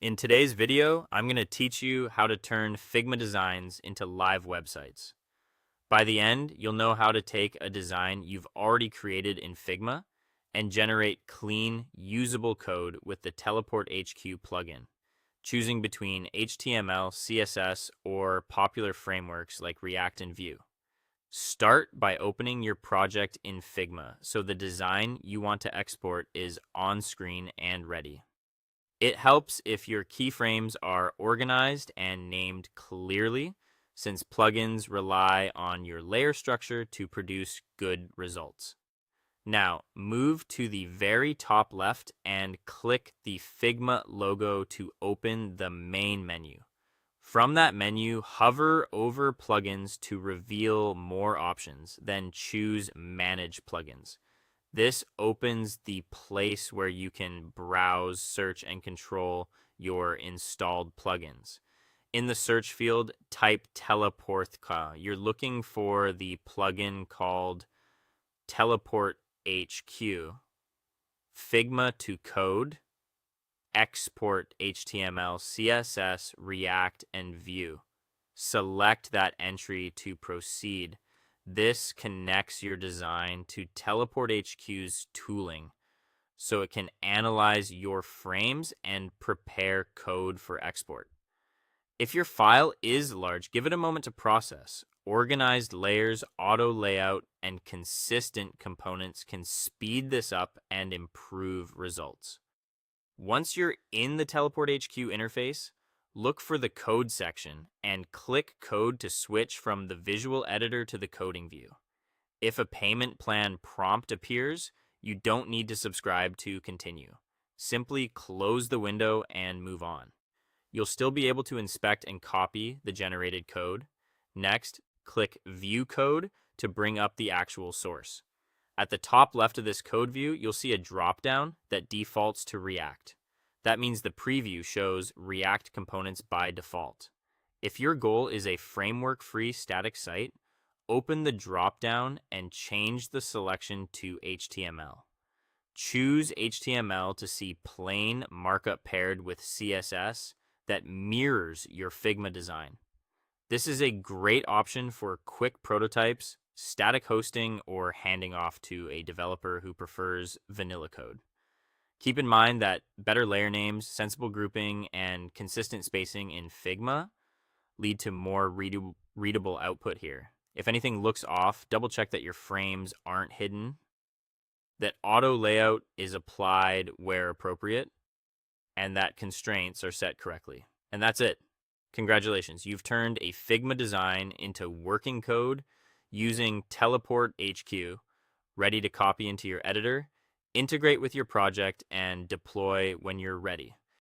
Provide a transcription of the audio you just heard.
In today's video, I'm going to teach you how to turn Figma designs into live websites. By the end, you'll know how to take a design you've already created in Figma and generate clean, usable code with the Teleport HQ plugin, choosing between HTML, CSS, or popular frameworks like React and Vue. Start by opening your project in Figma so the design you want to export is on screen and ready. It helps if your keyframes are organized and named clearly, since plugins rely on your layer structure to produce good results. Now, move to the very top left and click the Figma logo to open the main menu. From that menu, hover over plugins to reveal more options, then choose Manage Plugins. This opens the place where you can browse, search, and control your installed plugins. In the search field, type Teleportka. You're looking for the plugin called Teleport HQ, Figma to code, export HTML, CSS, React, and Vue. Select that entry to proceed. This connects your design to Teleport HQ's tooling so it can analyze your frames and prepare code for export. If your file is large, give it a moment to process. Organized layers, auto layout, and consistent components can speed this up and improve results. Once you're in the Teleport HQ interface, look for the code section and click code to switch from the visual editor to the coding view. If a payment plan prompt appears, you don't need to subscribe to continue. Simply close the window and move on. You'll still be able to inspect and copy the generated code. Next, click View Code to bring up the actual source. At the top left of this code view, you'll see a drop-down that defaults to React. That means the preview shows React components by default. If your goal is a framework-free static site, open the drop-down and change the selection to HTML. Choose HTML to see plain markup paired with CSS that mirrors your Figma design. This is a great option for quick prototypes, static hosting, or handing off to a developer who prefers vanilla code. Keep in mind that better layer names, sensible grouping, and consistent spacing in Figma lead to more readable output here. If anything looks off, double check that your frames aren't hidden, that auto layout is applied where appropriate, and that constraints are set correctly. And that's it. Congratulations, you've turned a Figma design into working code using Teleport HQ, ready to copy into your editor, integrate with your project, and deploy when you're ready.